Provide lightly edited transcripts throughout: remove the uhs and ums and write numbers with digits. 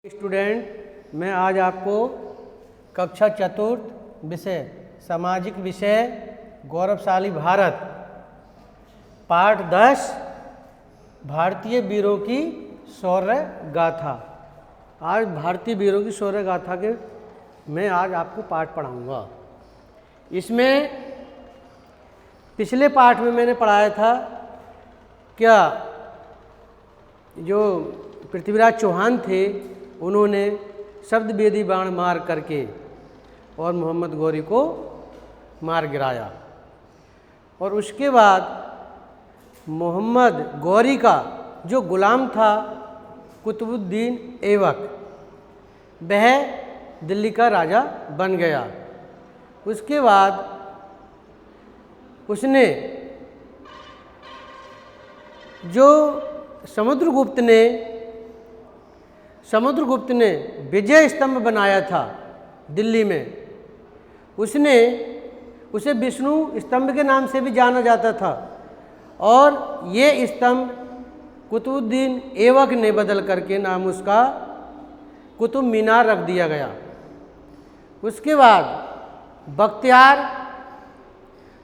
Student, मैं आज आपको कक्षा चतुर्थ विषय सामाजिक विषय गौरवशाली भारत पाठ 10 भारतीय वीरों की शौर्य गाथा। आज भारतीय वीरों की शौर्य गाथा के मैं आज आपको पाठ पढ़ाऊंगा। इसमें पिछले पाठ में मैंने पढ़ाया था क्या जो पृथ्वीराज चौहान थे उन्होंने शब्द वेदी बाण मार करके और मोहम्मद गौरी को मार गिराया, और उसके बाद मोहम्मद गौरी का जो गुलाम था कुतुबुद्दीन ऐबक, वह दिल्ली का राजा बन गया। उसके बाद उसने जो समुद्रगुप्त ने विजय स्तंभ बनाया था दिल्ली में, उसे विष्णु स्तंभ के नाम से भी जाना जाता था, और ये स्तंभ कुतुबुद्दीन ऐबक ने बदल करके नाम उसका कुतुब मीनार रख दिया गया। उसके बाद बख्तियार,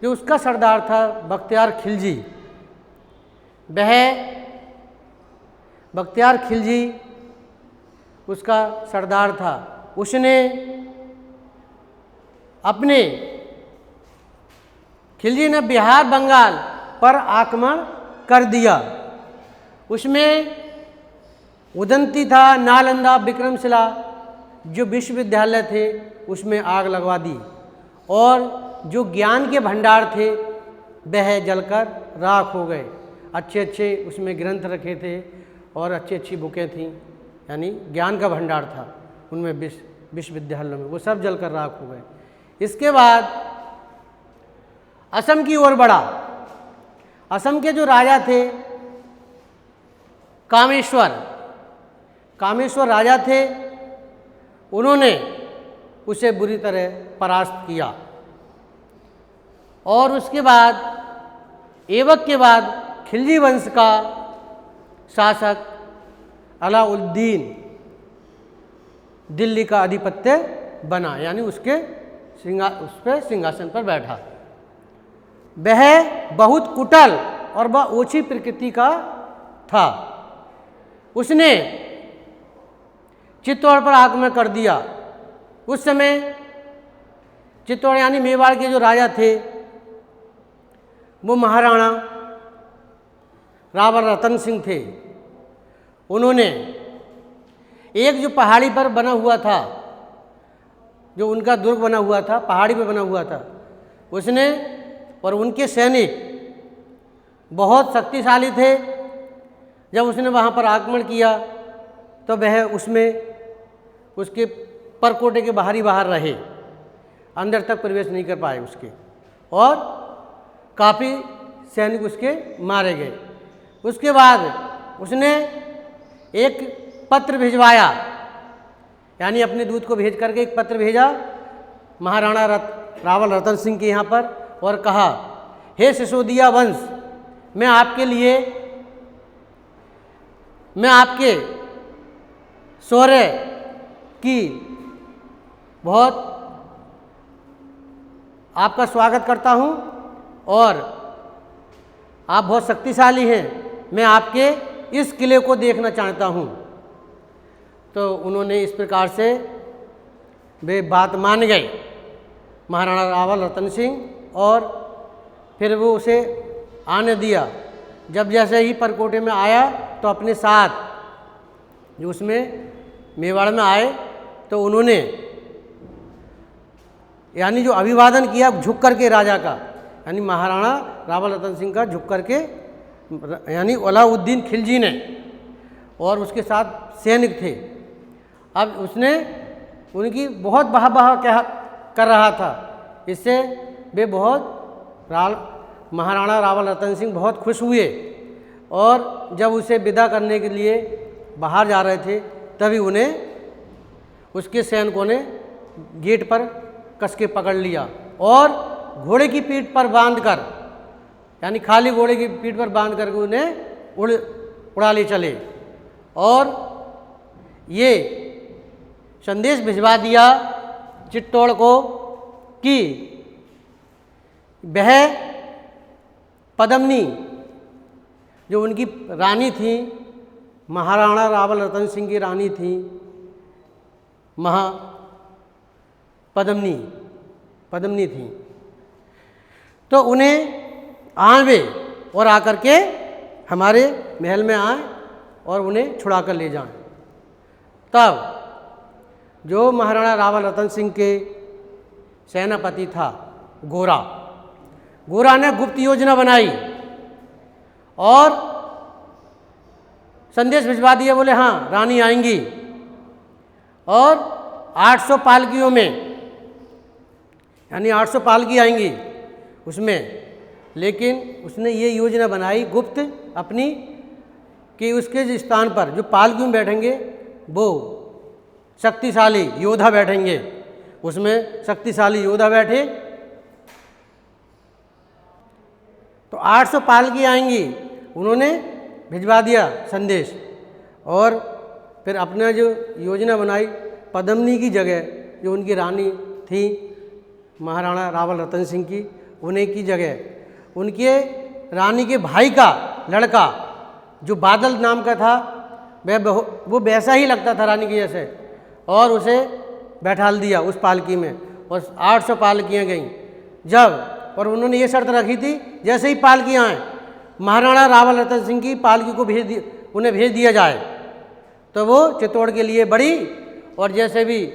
जो उसका सरदार था बख्तियार खिलजी, बख्तियार खिलजी उसका सरदार था, उसने खिलजी ने बिहार बंगाल पर आक्रमण कर दिया। उसमें उदंती था, नालंदा, विक्रमशिला जो विश्वविद्यालय थे उसमें आग लगवा दी, और जो ज्ञान के भंडार थे वह जलकर राख हो गए। अच्छे उसमें ग्रंथ रखे थे और अच्छी बुकें थीं, यानी ज्ञान का भंडार था उनमें विश्वविद्यालयों में, वो सब जलकर राख हो गए। इसके बाद असम की ओर बढ़ा। असम के जो राजा थे कामेश्वर राजा थे, उन्होंने उसे बुरी तरह परास्त किया। और उसके बाद ऐबक के बाद खिलजी वंश का शासक अलाउद्दीन दिल्ली का अधिपत्य बना, यानी उस पे सिंहासन पर बैठा। वह बहुत कुटिल और वह ओछी प्रकृति का था। उसने चित्तौड़ पर आक्रमण कर दिया। उस समय चित्तौड़ यानी मेवाड़ के जो राजा थे वो महाराणा रावल रतन सिंह थे। उन्होंने एक जो पहाड़ी पर बना हुआ था, जो उनका दुर्ग बना हुआ था, पहाड़ी पर बना हुआ था, उसने और उनके सैनिक बहुत शक्तिशाली थे। जब उसने वहाँ पर आक्रमण किया तो वह उसके परकोटे के बाहर रहे, अंदर तक प्रवेश नहीं कर पाए उसके, और काफ़ी सैनिक उसके मारे गए। उसके बाद उसने एक पत्र भिजवाया, यानी अपने दूत को भेज करके एक पत्र भेजा महाराणा रावल रतन सिंह के यहाँ पर, और कहा, हे सिसोदिया वंश, मैं आपके शौर्य की बहुत आपका स्वागत करता हूँ, और आप बहुत शक्तिशाली हैं, मैं आपके इस किले को देखना चाहता हूँ। तो उन्होंने इस प्रकार से वे बात मान गए महाराणा रावल रतन सिंह, और फिर वो उसे आने दिया। जब जैसे ही परकोटे में आया तो अपने साथ जो उसमें मेवाड़ में आए तो उन्होंने यानी जो अभिवादन किया झुक करके राजा का, यानी महाराणा रावल रतन सिंह का झुक करके, यानी अलाउद्दीन खिलजी ने, और उसके साथ सैनिक थे। अब उसने उनकी बहुत वाह कर रहा था। इससे वे महाराणा रावल रतन सिंह बहुत खुश हुए, और जब उसे विदा करने के लिए बाहर जा रहे थे तभी उन्हें उसके सैनिकों ने गेट पर कस के पकड़ लिया, और घोड़े की पीठ पर बांधकर, यानी खाली घोड़े की पीठ पर बांध करके उन्हें उड़ा ले चले। और ये संदेश भिजवा दिया चित्तौड़ को कि वह पद्मिनी जो उनकी रानी थी, महाराणा रावल रतन सिंह की रानी थी, पद्मिनी थी, तो उन्हें आवे और आकर के हमारे महल में आए और उन्हें छुड़ा कर ले जाएं। तब जो महाराणा रावल रतन सिंह के सेनापति था गोरा ने गुप्त योजना बनाई और संदेश भिजवा दिया, बोले हाँ रानी आएंगी और 800 पालकियों में, यानी 800 पालकी आएंगी उसमें। लेकिन उसने ये योजना बनाई गुप्त अपनी कि उसके स्थान पर जो पालकियों में बैठेंगे वो शक्तिशाली योद्धा बैठेंगे, उसमें शक्तिशाली योद्धा बैठे। तो 800 पालकी आएंगी, उन्होंने भिजवा दिया संदेश और फिर अपना जो योजना बनाई, पद्मिनी की जगह जो उनकी रानी थी महाराणा रावल रतन सिंह की, उन्हें की जगह उनके रानी के भाई का लड़का जो बादल नाम का था, वो वैसा ही लगता था रानी की जैसे, और उसे बैठाल दिया उस पालकी में और 800 पालकियाँ गईं जब। और उन्होंने ये शर्त रखी थी जैसे ही पालकियाँ आएँ महाराणा रावल रतन सिंह की पालकी को उन्हें भेज दिया जाए। तो वो चित्तौड़ के लिए बढ़ी और जैसे भी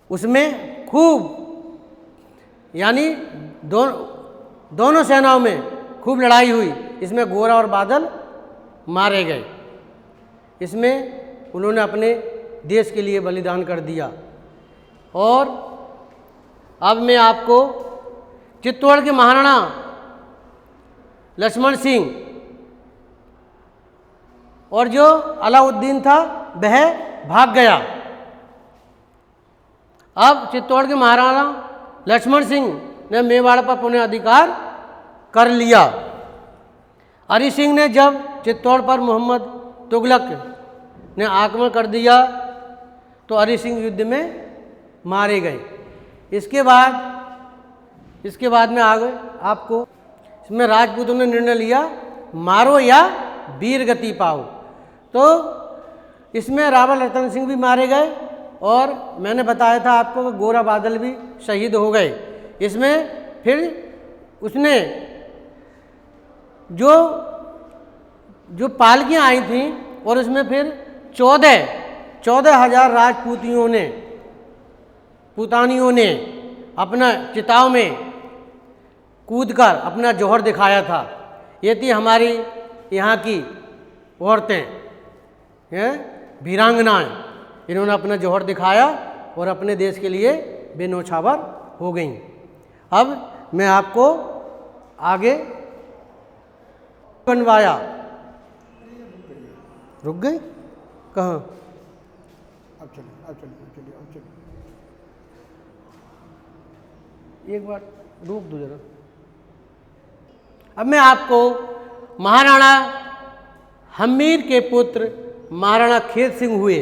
उसमें खूब, यानी दोनों सेनाओं में खूब लड़ाई हुई। इसमें गोरा और बादल मारे गए। इसमें उन्होंने अपने देश के लिए बलिदान कर दिया। और अब मैं आपको चित्तौड़ के महाराणा लक्ष्मण सिंह और जो अलाउद्दीन था वह भाग गया। अब चित्तौड़ के महाराणा लक्ष्मण सिंह ने मेवाड़ पर पुनः अधिकार कर लिया। हरि सिंह ने जब चित्तौड़ पर मोहम्मद तुगलक ने आक्रमण कर दिया तो हरि सिंह युद्ध में मारे गए। इसके बाद में आगे आपको इसमें राजपूतों ने निर्णय लिया मारो या वीर गति पाओ। तो इसमें रावल रतन सिंह भी मारे गए और मैंने बताया था आपको कि गोरा बादल भी शहीद हो गए। इसमें फिर उसने जो पालकियाँ आई थीं और उसमें फिर 14,000 पुतानियों ने अपना चिताओं में कूदकर अपना जौहर दिखाया था। ये थी हमारी यहाँ की औरतें, वीरांगनाएं। इन्होंने अपना जौहर दिखाया और अपने देश के लिए बेनौछावर हो गईं। अब मैं आपको आगे बनवाया। रुक गई कहाँ? अब चलिए। एक बार रुक दो जरा। अब मैं आपको महाराणा हमीर के पुत्र महाराणा खेत सिंह हुए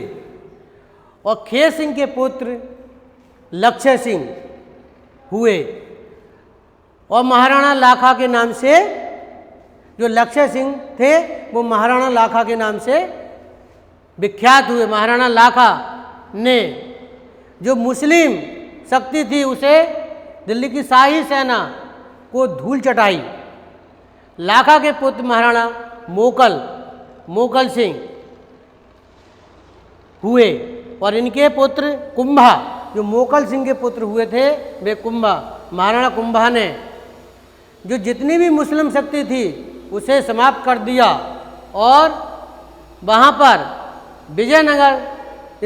और खेत सिंह के पुत्र लक्ष्य सिंह हुए और महाराणा लाखा के नाम से, जो लक्ष्य सिंह थे वो महाराणा लाखा के नाम से विख्यात हुए। महाराणा लाखा ने जो मुस्लिम शक्ति थी उसे दिल्ली की शाही सेना को धूल चटाई। लाखा के पुत्र महाराणा मोकल सिंह हुए और इनके पुत्र कुंभा, जो मोकल सिंह के पुत्र हुए थे वे कुंभा। महाराणा कुंभा ने जो जितनी भी मुस्लिम शक्ति थी उसे समाप्त कर दिया और वहाँ पर विजयनगर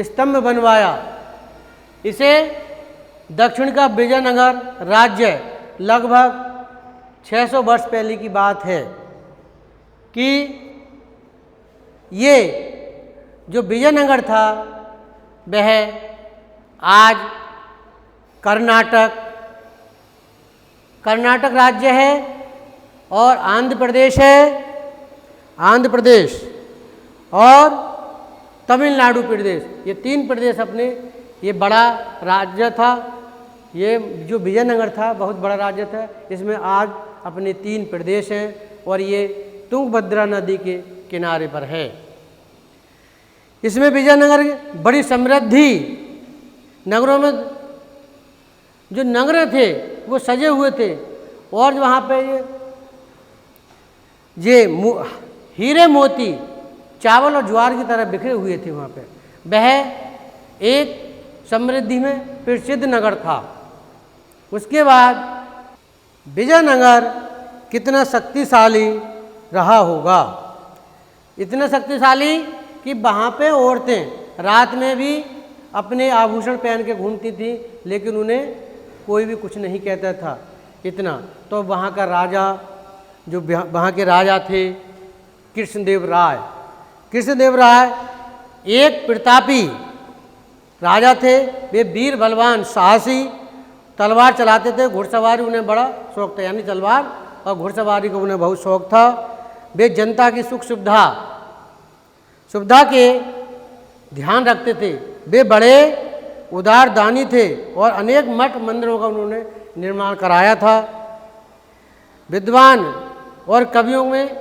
स्तंभ बनवाया। इसे दक्षिण का विजयनगर राज्य लगभग 600 वर्ष पहले की बात है कि ये जो विजयनगर था वह आज कर्नाटक राज्य है और आंध्र प्रदेश है, और तमिलनाडु प्रदेश, ये 3 प्रदेश अपने, ये बड़ा राज्य था। ये जो विजयनगर था बहुत बड़ा राज्य था। इसमें आज अपने 3 प्रदेश हैं और ये तुंगभद्रा नदी के किनारे पर है। इसमें विजयनगर बड़ी समृद्धि, नगरों में जो नगर थे वो सजे हुए थे और वहाँ पे ये हीरे मोती चावल और ज्वार की तरह बिखरे हुए थे। वहाँ पे वह एक समृद्धि में प्रसिद्ध नगर था। उसके बाद विजयनगर कितना शक्तिशाली रहा होगा, इतना शक्तिशाली कि वहाँ पे औरतें रात में भी अपने आभूषण पहन के घूमती थी, लेकिन उन्हें कोई भी कुछ नहीं कहता था। इतना तो वहाँ का राजा, जो वहाँ के राजा थे कृष्णदेव राय, कृष्णदेव राय एक प्रतापी राजा थे। वे वीर बलवान साहसी, तलवार चलाते थे, घुड़सवारी उन्हें बड़ा शौक था, यानी तलवार और घुड़सवारी को उन्हें बहुत शौक था। वे जनता की सुख सुविधा के ध्यान रखते थे। वे बड़े उदार दानी थे और अनेक मठ मंदिरों का उन्होंने निर्माण कराया था। विद्वान और कवियों में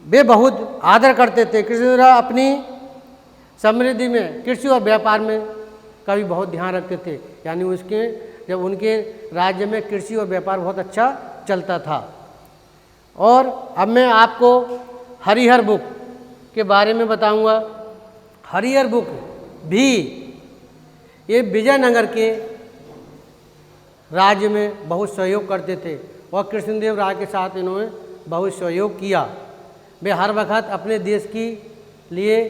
वे बहुत आदर करते थे। कृष्णदेव राय अपनी समृद्धि में कृषि और व्यापार में का भी बहुत ध्यान रखते थे, यानी उसके जब उनके राज्य में कृषि और व्यापार बहुत अच्छा चलता था। और अब मैं आपको हरिहर बुक के बारे में बताऊंगा। हरिहर बुक भी ये विजयनगर के राज्य में बहुत सहयोग करते थे और कृष्णदेव राय के साथ इन्होंने बहुत सहयोग किया। वे हर वक्त अपने देश के लिए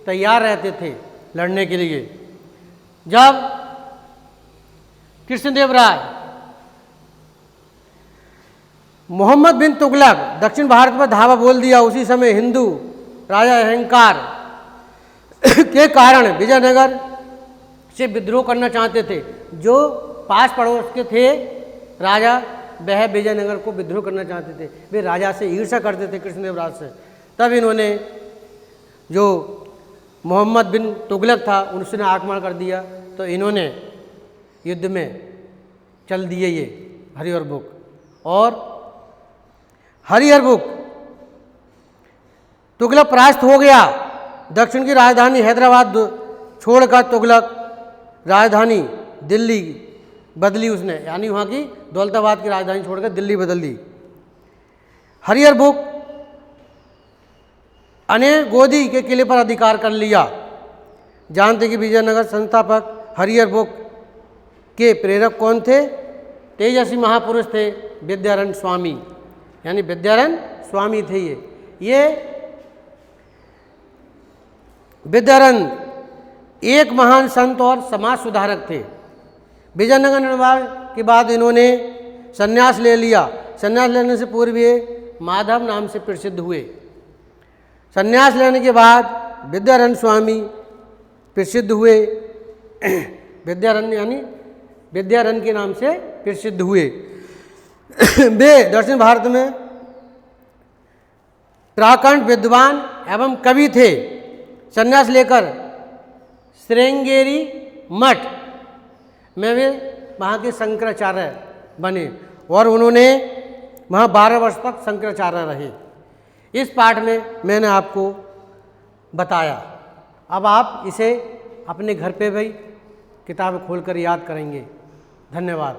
तैयार रहते थे लड़ने के लिए। जब कृष्णदेव राय मोहम्मद बिन तुगलक दक्षिण भारत पर धावा बोल दिया, उसी समय हिंदू राजा अहंकार के कारण विजयनगर से विद्रोह करना चाहते थे। जो पास पड़ोस के थे राजा, वह विजयनगर को विद्रोह करना चाहते थे। वे राजा से ईर्ष्या करते थे, कृष्णदेव राय से। तब इन्होंने जो मोहम्मद बिन तुगलक था उनसे आक्रमण कर दिया, तो इन्होंने युद्ध में चल दिए ये हरिहर बुक। और हरिहर बुक तुगलक परास्त हो गया। दक्षिण की राजधानी हैदराबाद छोड़कर तुगलक राजधानी दिल्ली बदली उसने, यानी वहाँ की दौलताबाद की राजधानी छोड़कर दिल्ली बदल दी। हरिहर बुक अनेक गोदी के किले पर अधिकार कर लिया। जानते कि विजयनगर संस्थापक हरिहर बुक के प्रेरक कौन थे? तेजस्वी महापुरुष थे विद्यारण्य स्वामी, यानी विद्यारण्य स्वामी थे ये विद्यारण्य एक महान संत और समाज सुधारक थे। विजयनगर निर्माण के बाद इन्होंने संन्यास ले लिया। संन्यास लेने से पूर्व ये माधव नाम से प्रसिद्ध हुए। संन्यास लेने के बाद विद्यारण्य स्वामी प्रसिद्ध हुए। विद्यारण्य यानी विद्यारण्य के नाम से प्रसिद्ध हुए। वे दक्षिण भारत में प्राकंठ विद्वान एवं कवि थे। संन्यास लेकर श्रृंगेरी मठ में वे वहाँ के शंकराचार्य बने और उन्होंने वहाँ 12 वर्ष तक शंकराचार्य रहे। इस पाठ में मैंने आपको बताया। अब आप इसे अपने घर पे भी किताब खोलकर याद करेंगे। धन्यवाद।